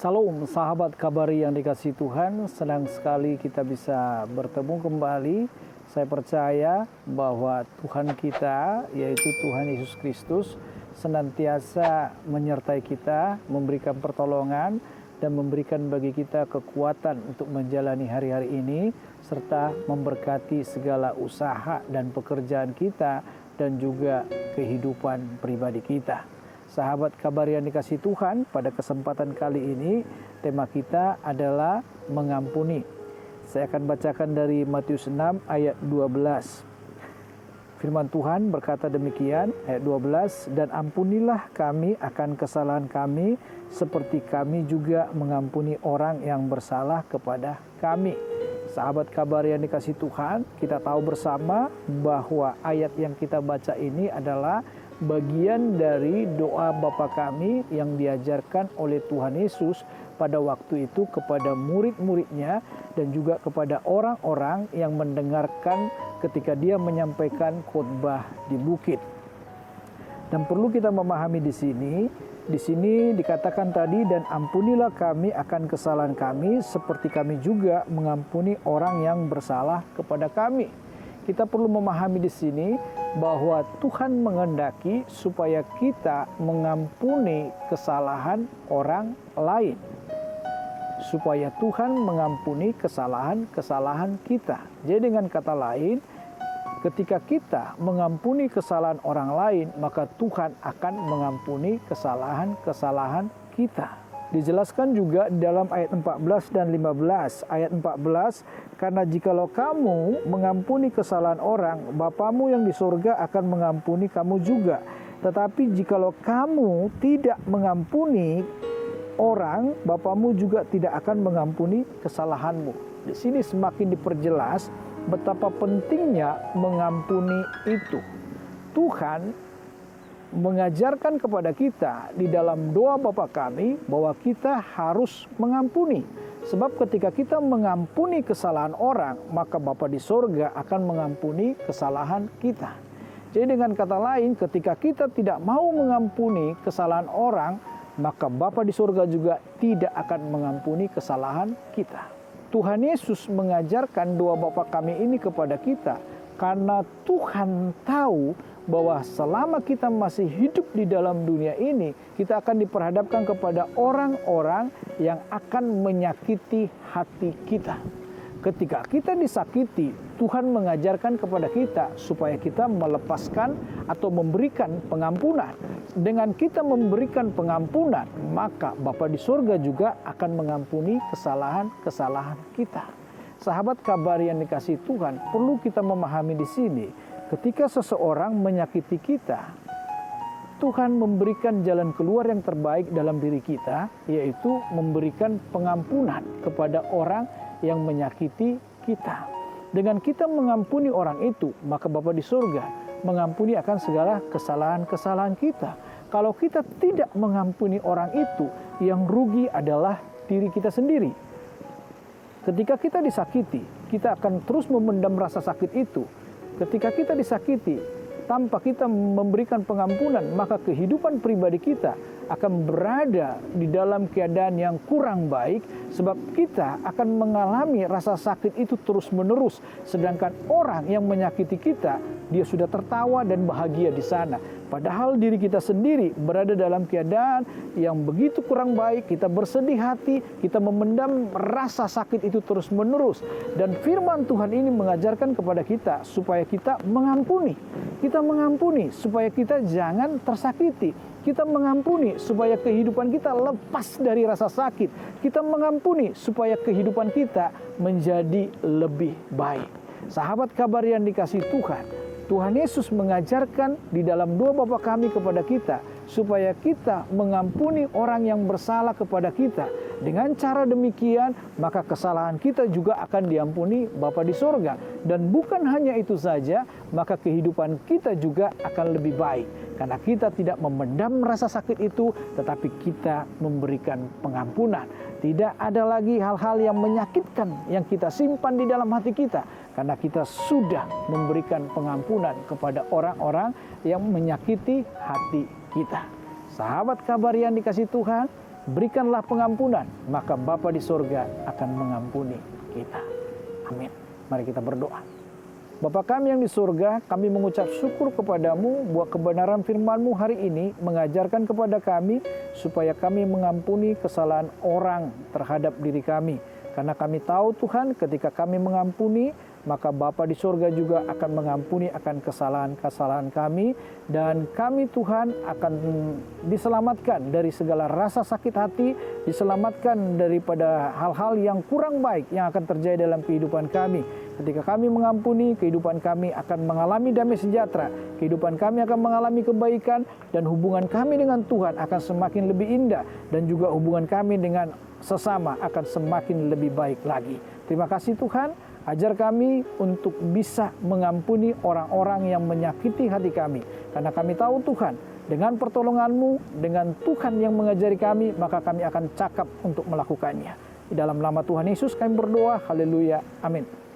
Salam sahabat kabari yang dikasihi Tuhan, senang sekali kita bisa bertemu kembali. Saya percaya bahwa Tuhan kita, yaitu Tuhan Yesus Kristus, senantiasa menyertai kita, memberikan pertolongan, dan memberikan bagi kita kekuatan untuk menjalani hari-hari ini, serta memberkati segala usaha dan pekerjaan kita, dan juga kehidupan pribadi kita. Sahabat kabar yang dikasihi Tuhan, pada kesempatan kali ini tema kita adalah mengampuni. Saya akan bacakan dari Matius 6 ayat 12. Firman Tuhan berkata demikian, ayat 12, "Dan ampunilah kami akan kesalahan kami, seperti kami juga mengampuni orang yang bersalah kepada kami." Sahabat kabar yang dikasihi Tuhan, kita tahu bersama bahwa ayat yang kita baca ini adalah bagian dari doa Bapa kami yang diajarkan oleh Tuhan Yesus pada waktu itu kepada murid-muridnya dan juga kepada orang-orang yang mendengarkan ketika dia menyampaikan khotbah di bukit. Dan perlu kita memahami di sini dikatakan tadi, "Dan ampunilah kami akan kesalahan kami seperti kami juga mengampuni orang yang bersalah kepada kami." Kita perlu memahami di sini bahwa Tuhan menghendaki supaya kita mengampuni kesalahan orang lain. Supaya Tuhan mengampuni kesalahan-kesalahan kita. Jadi dengan kata lain, ketika kita mengampuni kesalahan orang lain, maka Tuhan akan mengampuni kesalahan-kesalahan kita. Dijelaskan juga dalam ayat 14 dan 15. Ayat 14, "Karena jikalau kamu mengampuni kesalahan orang, Bapamu yang di surga akan mengampuni kamu juga. Tetapi jikalau kamu tidak mengampuni orang, Bapamu juga tidak akan mengampuni kesalahanmu." Di sini semakin diperjelas betapa pentingnya mengampuni itu. Tuhan mengajarkan kepada kita di dalam doa Bapa kami bahwa kita harus mengampuni. Sebab ketika kita mengampuni kesalahan orang, maka Bapa di sorga akan mengampuni kesalahan kita. Jadi dengan kata lain, ketika kita tidak mau mengampuni kesalahan orang, maka Bapa di sorga juga tidak akan mengampuni kesalahan kita. Tuhan Yesus mengajarkan doa Bapa kami ini kepada kita karena Tuhan tahu bahwa selama kita masih hidup di dalam dunia ini, kita akan diperhadapkan kepada orang-orang yang akan menyakiti hati kita. Ketika kita disakiti, Tuhan mengajarkan kepada kita supaya kita melepaskan atau memberikan pengampunan. Dengan kita memberikan pengampunan, maka Bapa di surga juga akan mengampuni kesalahan-kesalahan kita. Sahabat kabar yang dikasihi Tuhan, perlu kita memahami di sini, ketika seseorang menyakiti kita, Tuhan memberikan jalan keluar yang terbaik dalam diri kita, yaitu memberikan pengampunan kepada orang yang menyakiti kita. Dengan kita mengampuni orang itu, maka Bapa di surga mengampuni akan segala kesalahan-kesalahan kita. Kalau kita tidak mengampuni orang itu, yang rugi adalah diri kita sendiri. Ketika kita disakiti, kita akan terus memendam rasa sakit itu. Ketika kita disakiti, tanpa kita memberikan pengampunan, maka kehidupan pribadi kita akan berada di dalam keadaan yang kurang baik, sebab kita akan mengalami rasa sakit itu terus-menerus. Sedangkan orang yang menyakiti kita, dia sudah tertawa dan bahagia di sana. Padahal diri kita sendiri berada dalam keadaan yang begitu kurang baik, kita bersedih hati, kita memendam rasa sakit itu terus-menerus. Dan firman Tuhan ini mengajarkan kepada kita supaya kita mengampuni. Kita mengampuni supaya kita jangan tersakiti. Kita mengampuni supaya kehidupan kita lepas dari rasa sakit. Kita mengampuni supaya kehidupan kita menjadi lebih baik. Sahabat kabar yang dikasihi Tuhan, Tuhan Yesus mengajarkan di dalam doa Bapa kami kepada kita supaya kita mengampuni orang yang bersalah kepada kita. Dengan cara demikian, maka kesalahan kita juga akan diampuni Bapa di sorga. Dan bukan hanya itu saja, maka kehidupan kita juga akan lebih baik. Karena kita tidak memendam rasa sakit itu, tetapi kita memberikan pengampunan. Tidak ada lagi hal-hal yang menyakitkan yang kita simpan di dalam hati kita. Karena kita sudah memberikan pengampunan kepada orang-orang yang menyakiti hati kita. Sahabat kabar yang dikasihi Tuhan, berikanlah pengampunan, maka Bapa di sorga akan mengampuni kita. Amin. Mari kita berdoa. Bapa kami yang di surga, kami mengucap syukur kepadamu buat kebenaran firman-Mu hari ini mengajarkan kepada kami supaya kami mengampuni kesalahan orang terhadap diri kami. Karena kami tahu Tuhan, ketika kami mengampuni, maka Bapa di surga juga akan mengampuni akan kesalahan-kesalahan kami, dan kami Tuhan akan diselamatkan dari segala rasa sakit hati, diselamatkan daripada hal-hal yang kurang baik yang akan terjadi dalam kehidupan kami. Ketika kami mengampuni, kehidupan kami akan mengalami damai sejahtera, kehidupan kami akan mengalami kebaikan, dan hubungan kami dengan Tuhan akan semakin lebih indah, dan juga hubungan kami dengan sesama akan semakin lebih baik lagi. Terima kasih Tuhan, ajar kami untuk bisa mengampuni orang-orang yang menyakiti hati kami. Karena kami tahu Tuhan, dengan pertolongan-Mu, dengan Tuhan yang mengajari kami, maka kami akan cakap untuk melakukannya. Di dalam nama Tuhan Yesus kami berdoa, haleluya, amin.